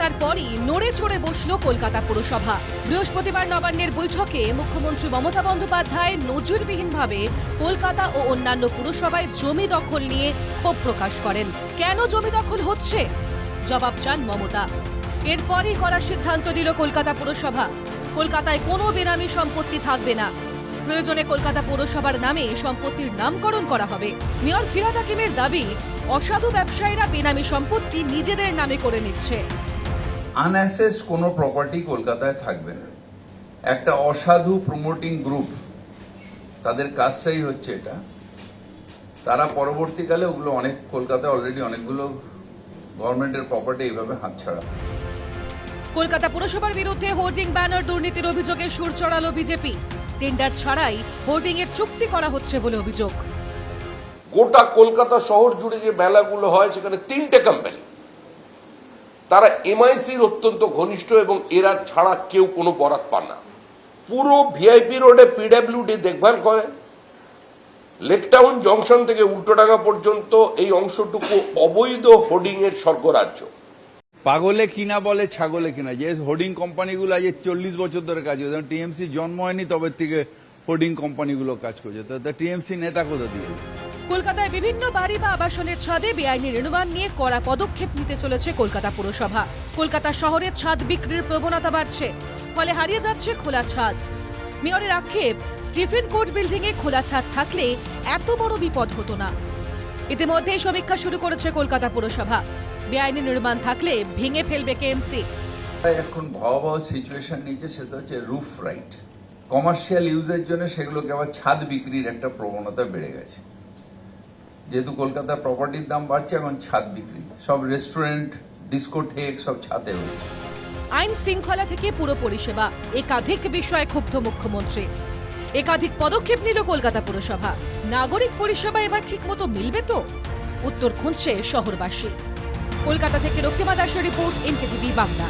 ডাকার পরই নড়ে চড়ে বসল কলকাতা পুরসভা। বৃহস্পতিবার নবান্নের বৈঠকে মুখ্যমন্ত্রী মমতা বন্দ্যোপাধ্যায় নজিরবিহীনভাবে কলকাতা ও অন্যান্য পুরসভায় জমি দখল নিয়ে ক্ষোভ প্রকাশ করেন। কেন জমি দখল হচ্ছে জবাব চান মমতা। এরপরই করার সিদ্ধান্ত নিল কলকাতা পুরসভা। কলকাতায় কোনো বেনামি সম্পত্তি থাকবে না। প্রয়োজনে কলকাতা পৌরসভার নামে সম্পত্তির নামকরণ করা হবে। মেয়র ফিরহাদ হাকিমের দাবি, অসাধু ব্যবসায়ীরা বেনামি সম্পত্তি নিজেদের নামে করে নিচ্ছে। আনঅ্যাসেসড কোনো প্রপার্টি কলকাতায় থাকবে না। একটা অসাধু প্রমোটিং গ্রুপ, তাদের কাজটাই হচ্ছে এটা। তারা পরবর্তীকালে ওগুলো অনেক, কলকাতায় অলরেডি অনেকগুলো গভর্নমেন্টের প্রপার্টি এইভাবে হাতছাড়া। কলকাতা পুরসভার বিরুদ্ধে হোর্ডিং ব্যানার দুর্নীতির অভিযোগে সুর চড়ালো বিজেপি। টেন্ডার ছাড়াই হোর্ডিং এর চুক্তি করা হচ্ছে বলে অভিযোগ। গোটা কলকাতা শহর জুড়ে যে মেলাগুলো হয় সেখানে 3টে কোম্পানি, তারা এমআইসির অত্যন্ত ঘনিষ্ঠ এবং এরা ছাড়া কেউ কোনো বরাত পান না। পুরো ভিআইপি রোডে পিডব্লিউডি দেখভাল করে। লেকটাউন জংশন থেকে উল্টোডাঙ্গা পর্যন্ত এই অংশটুকু অবৈধ হোর্ডিং এর স্বর্গরাজ্য। পাগলে কিনা বলে ছাগলে কিনা, যে হোর্ডিং কোম্পানিগুলো আজ 40 বছর ধরে কাজ করছে। টিএমসি জন্ম হয়নি তবে থেকে হোর্ডিং কোম্পানিগুলো কাজ করছে। তো টিএমসি নেতা কোথা দিয়ে? কলকাতায় বিভিন্ন বাড়ি বা আবাসনের ছাদে বেআইনি নির্মাণ নিয়ে কড়া পদক্ষেপ নিতে চলেছে কলকাতা পুরসভা। কলকাতা শহরে ছাদ বিক্রির প্রবণতা বাড়ছে, ফলে হারিয়ে যাচ্ছে খোলা ছাদ। মেয়রের আক্ষেপ, স্টিফেন কোর্ট বিল্ডিং এ খোলা ছাদ থাকলে এত বড় বিপদ হতো না। ইতিমধ্যেই সমীক্ষা শুরু করেছে কলকাতা পুরসভা। বেআইনি নির্মাণ থাকলে ভেঙে ফেলবে কেএমসি। এখন ভয়াবহ সিচুয়েশন নিচে, সেটা হচ্ছে রুফ রাইট। কমার্শিয়াল ইউজের জন্য সেগুলোকে আবার ছাদ বিক্রির একটা প্রবণতা বেড়ে গেছে। যেহেতু কলকাতার প্রপার্টির দাম বাড়ছে, এখন ছাদ বিক্রি, সব রেস্টুরেন্ট, ডিস্কোটেক সব ছাদে হচ্ছে। আইন শৃঙ্খলা থেকে পুরো পরিষেবা, একাধিক বিষয়ে ক্ষুব্ধ মুখ্যমন্ত্রী। একাধিক পদক্ষেপ নিল কলকাতা পুরসভা। নাগরিক পরিষেবা এবার ঠিকমতো মিলবে তো? উত্তর খুঁজছে শহরবাসী। কলকাতা থেকে রক্তিমা দাসের রিপোর্ট, এনকেটিভি বাংলা।